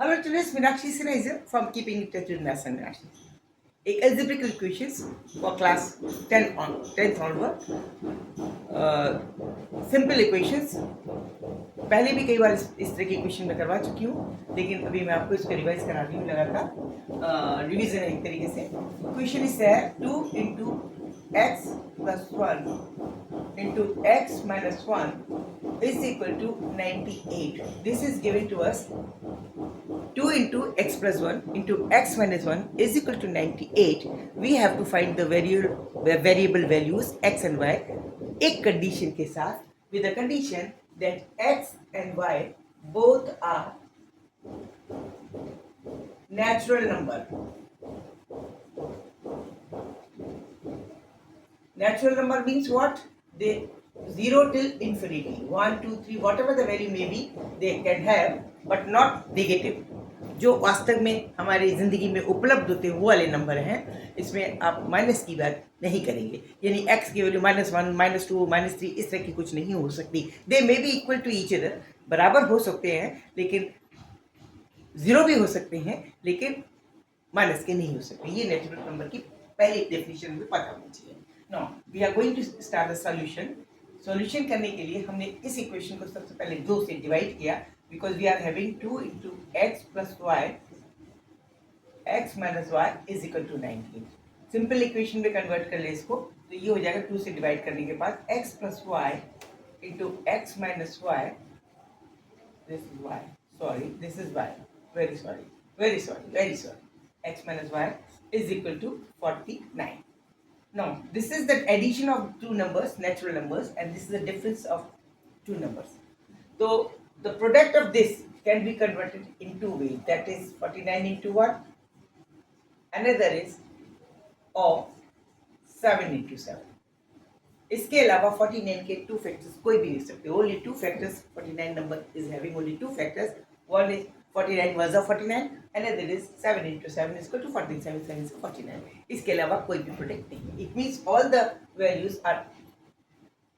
Hello, today's Meenakshi Sinaism from Keeping in Touch with Maths and Meenakshi. एक algebraic equations for class 10th onward. Simple equations पहले भी कई बार इस तरह की इक्वेशन में करवा चुकी हूँ, लेकिन अभी मैं आपको इसको रिवाइज करा रही हूँ लगातार। रिवीजन है एक तरीके से। Equation is 2 into x plus 1 into x minus 1 is equal to 98. This is given to us 2 into x plus 1 into x minus 1 is equal to 98. We have to find the variable values x and y एक condition के साथ, with the condition that x and y both are natural number. Natural number means what? They 0 till infinity, 1 2 3 whatever the value may be they can have, but not negative. जो वास्तव में हमारी ज़िंदगी में उपलब्ध होते हैं वो वाले नंबर हैं। इसमें आप माइनस की बात नहीं करेंगे, यानी x की वैल्यू -1 -2 -3 इस तरह की कुछ नहीं हो सकती। They may be equal to each other, बराबर हो सकते हैं, लेकिन 0 भी हो सकते हैं, लेकिन माइनस के नहीं हो सकते। ये नेचुरल नंबर की पहली डेफिनेशन में पता होनी चाहिए। Now we are going to start the solution. Solution करने के लिए हमने इस इक्वेशन को सबसे पहले 2 से डिवाइड किया, because we are having 2 into x plus y, x minus y is equal to 19. Simple equation में कन्वर्ट कर ले इसको, तो ये हो जाएगा 2 से डिवाइड करने के बाद x plus y into x minus y, this is y, sorry this is y, very sorry, x minus y is equal to 49. Now this is the addition of two numbers, natural numbers, and this is the difference of two numbers. So the product of this can be converted in two ways, that is 49 into 1, another is of 7 into 7. इसके अलावा 49 के two factors कोई भी ले सकते, only two factors. 49 number is having only two factors. One is 49 was of 49, another is 7 into 7 is equal to 14, 7 7 is 49. इसके अलावा कोई भी प्रोडक्ट नहीं है. It means all the values are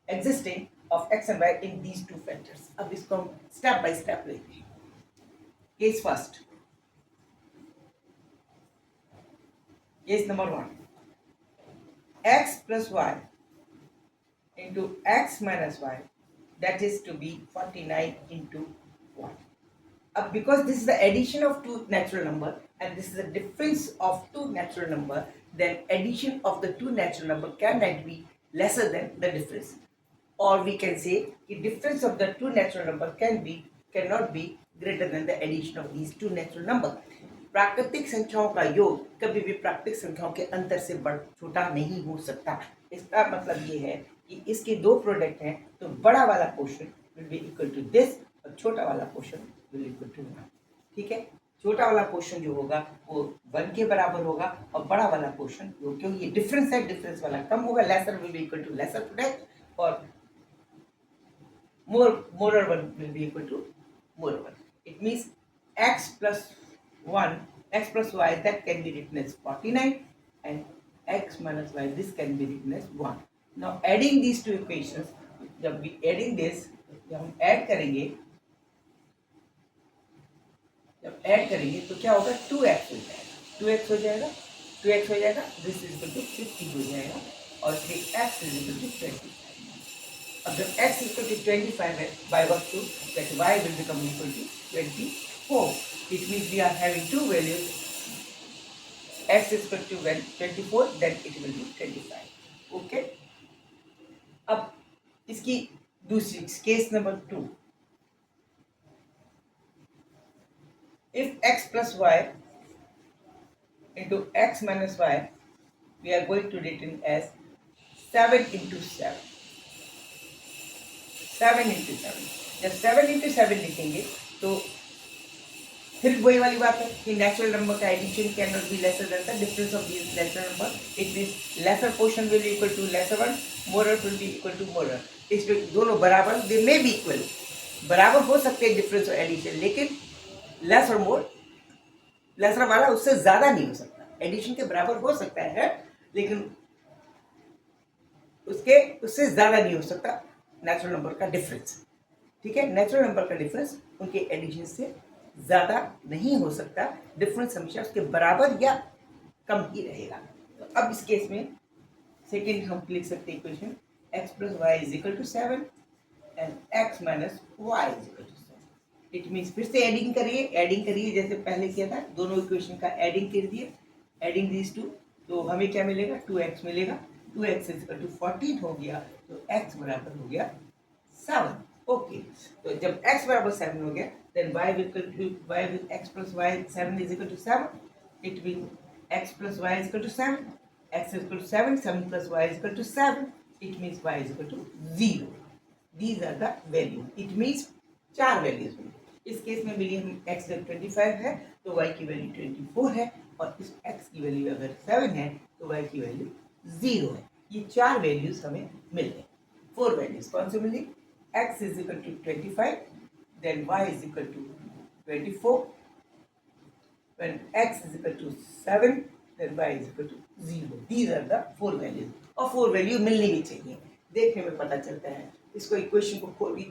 existing of x and y in these two factors. अब इसको हम step by step लेते हैं. Case first, case number 1, x plus y into x minus y, that is to be 49 into 1. अब because this is the addition of two natural number and this is the difference of two natural number, then addition of the two natural number cannot be lesser than the difference. Or we can say the difference of the two natural number cannot be greater than the addition of these two natural number. प्राकृतिक संख्याओं का योग कभी भी प्राकृतिक संख्याओं के अंतर से छोटा नहीं हो सकता. इसका मतलब ये है कि इसके दो प्रोडक्ट हैं, तो बड़ा वाला portion will be equal to this और छोटा वाला पोर्शन विल इक्वल टू 1. ठीक है, छोटा वाला पोर्शन जो होगा वो 1 के बराबर होगा और बड़ा वाला पोर्शन, क्योंकि ये डिफरेंस है, डिफरेंस वाला कम होगा, lesser will be equal to lesser product और more or 1 will be equal to more 1. It means x plus 1, x plus y, that can be written as 49, and x minus y, this can be written as 1. Now adding these two equations, जब we adding this, जब हम add करेंगे, तो क्या होगा, 2x हो जाएगा, 2x हो जाएगा, this is equal to 50 हो जाएगा, और फिर x is equal to 20. अब जब x is equal to 25 है, by virtue that y will become equal to 24. It means we are having two values, x is equal to 24, then it will be 25. Okay. अब इसकी दूसरी case number 2, if x plus y into x minus y, we are going to written as 7 into 7. 7 into 7. जब 7 into 7 लिखेंगे तो फिर वही वाली बात है कि नेचुरल नंबर का addition can not be lesser than the difference of this natural number. It means lesser portion will equal to lesser one, morer will be equal to morer. इसमें दोनों बराबर, दे मे बी इक्वल, बराबर हो सकते हैं difference और addition, लेकिन less और मोर, लेसर वाला उससे ज्यादा नहीं हो सकता. एडिशन के बराबर हो सकता है, लेकिन उससे ज्यादा नहीं हो सकता नेचुरल नंबर का डिफरेंस. ठीक है, नेचुरल नंबर का डिफरेंस उनके एडिशन से ज़्यादा नहीं हो सकता, डिफरेंस हमेशा उसके बराबर या कम ही रहेगा। तो अब इस केस में सेकेंड हम लिख सकते हैं equation x plus y is equal to 7 and x minus y is equal to 7। It means फिर से एडिंग करिए जैसे पहले किया था, दोनों इक्वेशन का एडिंग कर दिए, एडिंग दीज टू, तो हमें क्या मिलेगा 2x मिलेगा, 2x इज इक्वल टू 14 हो गया, तो x बराबर हो गया 7। ओके, तो जब x बराबर 7 हो गया then y with x plus y 7 is equal to 7, it means x plus y is equal to 7, x is equal to 7, 7 plus y is equal to 7, it means y is equal to 0. These are the values. It means 4 values मिली। इस case में मिली हम x जब 25 है तो y की value 24 है, और इस x की वैल्यू अगर 7 है तो y की वैल्यू 0 है। ये 4 वैल्यूज हमें मिल गए। 4 वैल्यूज कौन से मिली? x is equal to 25, then y is equal to 24, when x is equal to 7, then y is equal to 0. These are the 4 values. और 4 वैल्यू मिलनी भी चाहिए, देखने में पता चलता है। इसको इक्वेशन को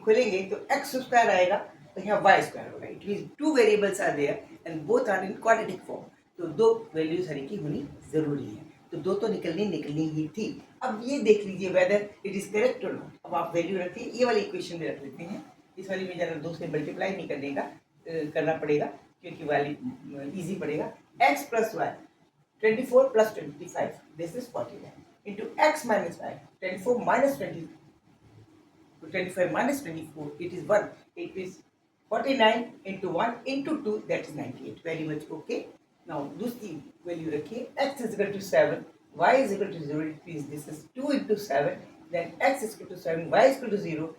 खोलेंगे तो x स्क्वायर आएगा, तो यहाँ y स्क्वायर होगा। It means 2 variables are there and both are in quadratic form, तो 2 वैल्यूज हर की होनी जरूरी है। तो 2 तो निकलनी ही थी। अब ये देख लीजिए वेदर इट इज करेक्ट और नॉट। अब आप वैल्यू रखिए, ये वाली इक्वेशन में रख लेते हैं, इस वाली में ज़रा 2 से मल्टीप्लाई नहीं करना पड़ेगा, क्योंकि वाली इजी पड़ेगा। x plus y 24 plus 25, this is 49, into x minus y 24 minus 20, 25 minus 24, it is 1. It is 49 into 1 into 2, that is 98. Very much okay. Now, दूसरी value रखिए, x is equal to 7, y is equal to 0. It means this is 2 into 7. Then x is equal to 7, y is equal to 0.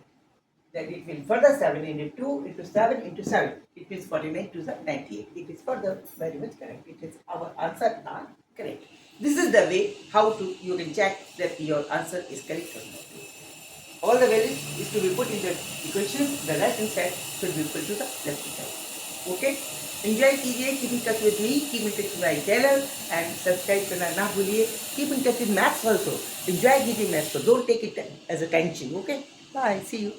Then it will further 7 into 2 into 7 into 7. It means 49 to the 98. It is further very much correct. It is our answer are correct. This is the way how to you can check that your answer is correct or not. All the values is to be put in the equation. The right hand side should be equal to the left hand side. Okay? Enjoy कीजिए, keep in touch with me, keep in touch with my channel and subscribe करना ना भूलिए. Keep in touch with maths also. Enjoy कीजिए maths को. Don't take it as a tension. Okay? Bye. See you.